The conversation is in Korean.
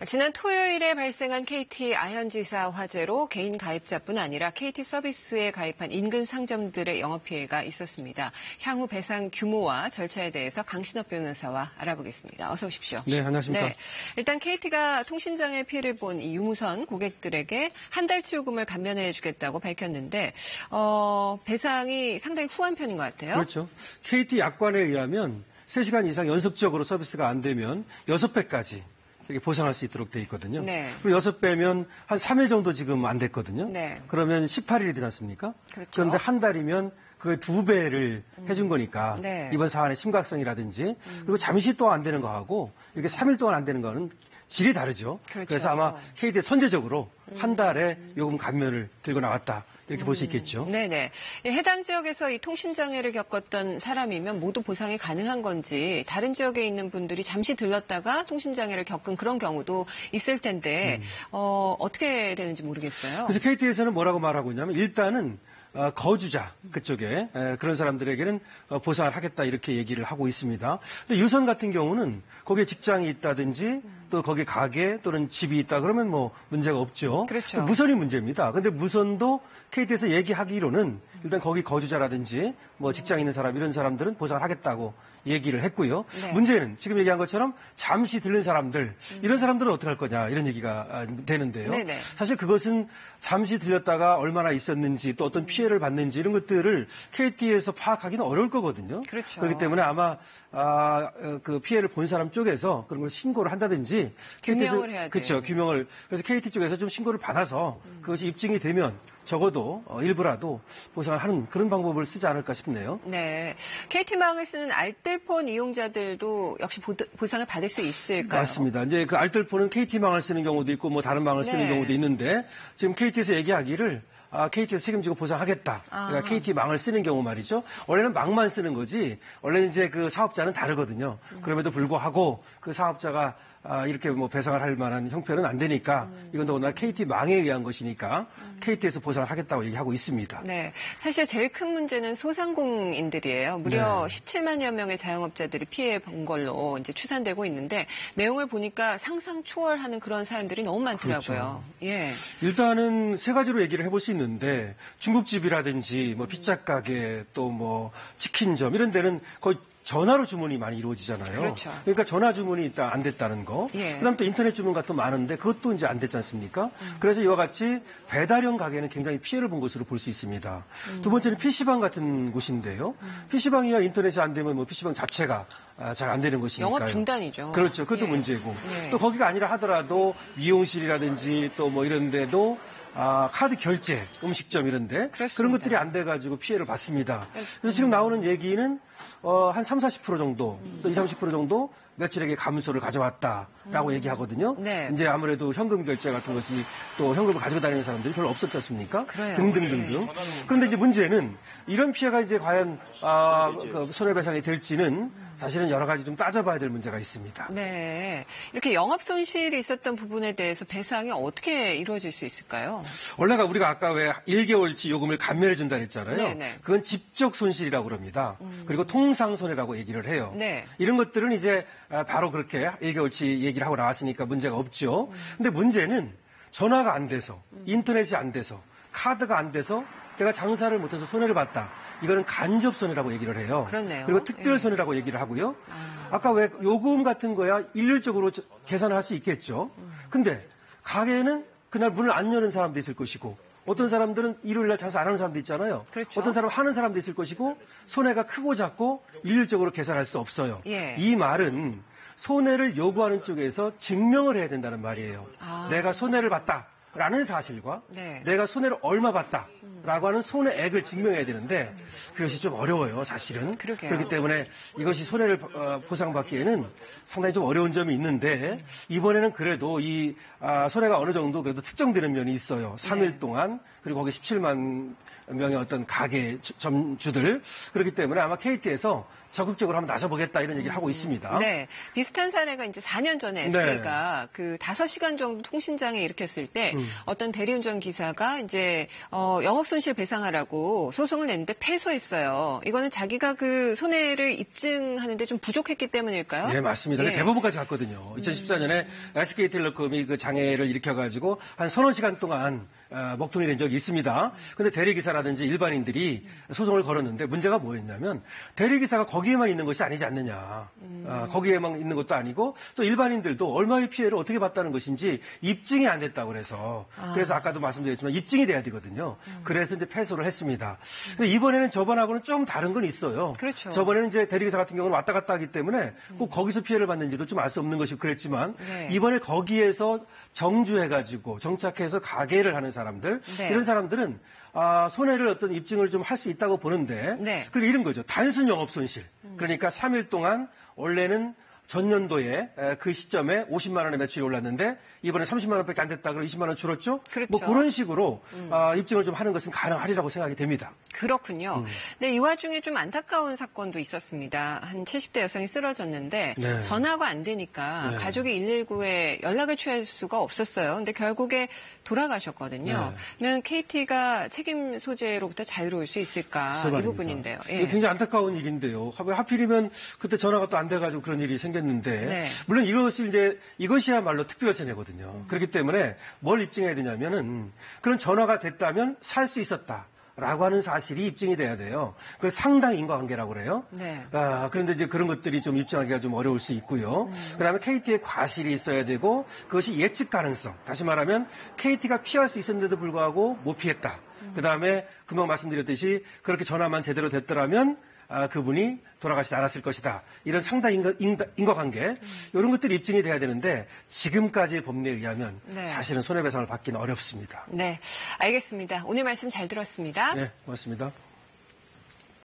지난 토요일에 발생한 KT 아현지사 화재로 개인 가입자뿐 아니라 KT 서비스에 가입한 인근 상점들의 영업 피해가 있었습니다. 향후 배상 규모와 절차에 대해서 강신업 변호사와 알아보겠습니다. 어서 오십시오. 네, 안녕하십니까. 네, 일단 KT가 통신장애 피해를 본 이 유무선 고객들에게 한 달치 요금을 감면해 주겠다고 밝혔는데 배상이 상당히 후한 편인 것 같아요. 그렇죠. KT 약관에 의하면 3시간 이상 연속적으로 서비스가 안 되면 6배까지 이렇게 보상할 수 있도록 돼 있거든요. 네. 그리고 6배면 한 3일 정도 지금 안 됐거든요. 네. 그러면 18일이 되지 않습니까? 그렇죠. 그런데 한 달이면 그 2배를 해준 거니까 네. 이번 사안의 심각성이라든지 그리고 잠시 동안 안 되는 거하고 이렇게 3일 동안 안 되는 거는 질이 다르죠. 그렇죠. 그래서 아마 KT에 선제적으로 한 달에 요금 감면을 들고 나왔다. 이렇게 볼 수 있겠죠. 네네. 해당 지역에서 이 통신장애를 겪었던 사람이면 모두 보상이 가능한 건지 다른 지역에 있는 분들이 잠시 들렀다가 통신장애를 겪은 그런 경우도 있을 텐데 어떻게 되는지 모르겠어요. 그래서 KT에서는 뭐라고 말하고 있냐면 일단은 거주자 그쪽에 그런 사람들에게는 보상을 하겠다 이렇게 얘기를 하고 있습니다. 근데 유선 같은 경우는 거기에 직장이 있다든지 또 거기에 가게 또는 집이 있다 그러면 뭐 문제가 없죠. 그렇죠. 무선이 문제입니다. 근데 무선도 KT에서 얘기하기로는 일단 거기 거주자라든지 뭐 직장 있는 사람 이런 사람들은 보상을 하겠다고 얘기를 했고요. 네. 문제는 지금 얘기한 것처럼 잠시 들른 사람들 이런 사람들은 어떻게 할 거냐 이런 얘기가 되는데요. 네네. 사실 그것은 잠시 들렸다가 얼마나 있었는지 또 어떤 피해를 받는지 이런 것들을 KT에서 파악하기는 어려울 거거든요. 그렇죠. 그렇기 때문에 아마 그 피해를 본 사람 쪽에서 그런 걸 신고를 한다든지 규명을 해야 돼요. 그렇죠. 규명을 그래서 KT 쪽에서 좀 신고를 받아서 그것이 입증이 되면 적어도 일부라도 보상을 하는 그런 방법을 쓰지 않을까 싶네요. 네, KT망을 쓰는 알뜰폰 이용자들도 역시 보상을 받을 수 있을까요? 맞습니다. 이제 그 알뜰폰은 KT망을 쓰는 경우도 있고 뭐 다른 망을 쓰는 네. 경우도 있는데 지금 KT에서 얘기하기를 KT에서 책임지고 보상하겠다. 그러니까 KT망을 쓰는 경우 말이죠. 원래는 망만 쓰는 거지. 원래는 이제 그 사업자는 다르거든요. 그럼에도 불구하고 그 사업자가 이렇게 뭐 배상을 할 만한 형편은 안 되니까 이건 더구나 KT망에 의한 것이니까 KT에서 보상을 하겠다고 얘기하고 있습니다. 네, 사실 제일 큰 문제는 소상공인들이에요. 무려 17만여 명의 자영업자들이 피해 본 걸로 이제 추산되고 있는데 내용을 보니까 상상 초월하는 그런 사연들이 너무 많더라고요. 그렇죠. 예. 일단은 세 가지로 얘기를 해볼 수 있는데 중국집이라든지 뭐 피자 가게 또 뭐 치킨점 이런 데는 거의 전화로 주문이 많이 이루어지잖아요. 그렇죠. 그러니까 전화 주문이 일단 안 됐다는 거. 예. 그다음 또 인터넷 주문 같은 거 많은데 그것도 이제 안 됐지 않습니까? 그래서 이와 같이 배달형 가게는 굉장히 피해를 본 것으로 볼 수 있습니다. 두 번째는 PC방 같은 곳인데요. PC방이야 인터넷이 안 되면 뭐 PC방 자체가 잘 안 되는 것이니까요. 영업 중단이죠. 그렇죠. 그것도 예. 문제고. 네. 또 거기가 아니라 하더라도 미용실이라든지 또 뭐 이런 데도 카드 결제, 음식점 이런데 그렇습니다. 그런 것들이 안 돼가지고 피해를 받습니다. 그래서 지금 나오는 얘기는 한 30-40% 정도, 또 20-30% 정도 며칠에게 감소를 가져왔다라고 얘기하거든요. 네. 이제 아무래도 현금 결제 같은 것이 또 현금을 가지고 다니는 사람들이 별로 없었지 않습니까? 그래요. 등등등등. 그런데 이제 문제는 이런 피해가 이제 과연 그 손해배상이 될지는 사실은 여러 가지 좀 따져봐야 될 문제가 있습니다. 네, 이렇게 영업 손실이 있었던 부분에 대해서 배상이 어떻게 이루어질 수 있을까요? 원래가 우리가 아까 왜 1개월치 요금을 감면해 준다 했잖아요. 네네. 그건 집적 손실이라고 그럽니다. 그리고 통상 손해라고 얘기를 해요. 네. 이런 것들은 이제 바로 그렇게 1개월치 얘기를 하고 나왔으니까 문제가 없죠. 근데 문제는 전화가 안 돼서 인터넷이 안 돼서 카드가 안 돼서 내가 장사를 못해서 손해를 봤다. 이거는 간접 손해라고 얘기를 해요. 그렇네요. 그리고 특별 손해라고 얘기를 하고요. 아까 왜 요금 같은 거야 일률적으로 계산을 할 수 있겠죠. 근데 가게는 그날 문을 안 여는 사람도 있을 것이고 어떤 사람들은 일요일 날 장사 안 하는 사람도 있잖아요. 그렇죠. 어떤 사람은 하는 사람도 있을 것이고 손해가 크고 작고 일률적으로 계산할 수 없어요. 예. 이 말은 손해를 요구하는 쪽에서 증명을 해야 된다는 말이에요. 내가 손해를 봤다. 라는 사실과 네. 내가 손해를 얼마 봤다라고 하는 손해액을 증명해야 되는데 그것이 좀 어려워요, 사실은. 그러게요. 그렇기 때문에 이것이 손해를 보상받기에는 상당히 좀 어려운 점이 있는데 이번에는 그래도 이 손해가 어느 정도 그래도 특정되는 면이 있어요. 3일 동안 그리고 거기 17만 명의 어떤 가게 점주들 그렇기 때문에 아마 KT에서 적극적으로 한번 나서보겠다 이런 얘기를 하고 있습니다. 네. 비슷한 사례가 이제 4년 전에 SK가 그 5시간 정도 통신장애 일으켰을 때 어떤 대리운전 기사가 이제 영업손실 배상하라고 소송을 냈는데 패소했어요. 이거는 자기가 그 손해를 입증하는데 좀 부족했기 때문일까요? 네, 맞습니다. 예. 대법원까지 갔거든요. 2014년에 SK텔레콤이 그 장애를 일으켜가지고 한 서너 시간 동안 먹통이 된 적이 있습니다. 근데 대리기사라든지 일반인들이 소송을 걸었는데 문제가 뭐였냐면 대리기사가 거기에만 있는 것이 아니지 않느냐. 거기에만 있는 것도 아니고 또 일반인들도 얼마의 피해를 어떻게 봤다는 것인지 입증이 안 됐다고 그래서 그래서 아까도 말씀드렸지만 입증이 돼야 되거든요. 그래서 이제 패소를 했습니다. 근데 이번에는 저번하고는 좀 다른 건 있어요. 그렇죠. 저번에는 이제 대리기사 같은 경우는 왔다 갔다 하기 때문에 꼭 거기서 피해를 받는지도 좀 알 수 없는 것이고 그랬지만 네. 이번에 거기에서 정주해가지고 정착해서 가게를 하는 사람들 네. 이런 사람들은 손해를 어떤 입증을 좀 할 수 있다고 보는데 네. 그게 이런 거죠. 단순 영업 손실. 그러니까 3일 동안 원래는 전년도에 그 시점에 50만 원의 매출이 올랐는데 이번에 30만 원밖에 안 됐다. 그럼 20만 원 줄었죠? 그렇죠. 뭐 그런 식으로 입증을 좀 하는 것은 가능하리라고 생각이 됩니다. 그렇군요. 네, 이 와중에 좀 안타까운 사건도 있었습니다. 한 70대 여성이 쓰러졌는데 네. 전화가 안 되니까 네. 가족이 119에 연락을 취할 수가 없었어요. 근데 결국에 돌아가셨거든요. 그러면 KT가 책임 소재로부터 자유로울 수 있을까? 이 부분인데요. 예. 이게 굉장히 안타까운 일인데요. 하필이면 그때 전화가 또 안 돼가지고 그런 일이 생겼는데 네. 물론 이것이야말로 특별세뇌거든요. 그렇기 때문에 뭘 입증해야 되냐면은 그런 전화가 됐다면 살 수 있었다라고 하는 사실이 입증이 돼야 돼요. 그걸 상당 인과관계라고 그래요. 네. 그런데 이제 그런 것들이 좀 입증하기가 좀 어려울 수 있고요. 그다음에 KT의 과실이 있어야 되고 그것이 예측 가능성. 다시 말하면 KT가 피할 수 있었는데도 불구하고 못 피했다. 그다음에 금방 말씀드렸듯이 그렇게 전화만 제대로 됐더라면 그분이 돌아가시지 않았을 것이다. 이런 상당 인과관계 이런 것들이 입증이 돼야 되는데 지금까지의 법리에 의하면 네. 사실은 손해배상을 받기는 어렵습니다. 네, 알겠습니다. 오늘 말씀 잘 들었습니다. 네, 고맙습니다.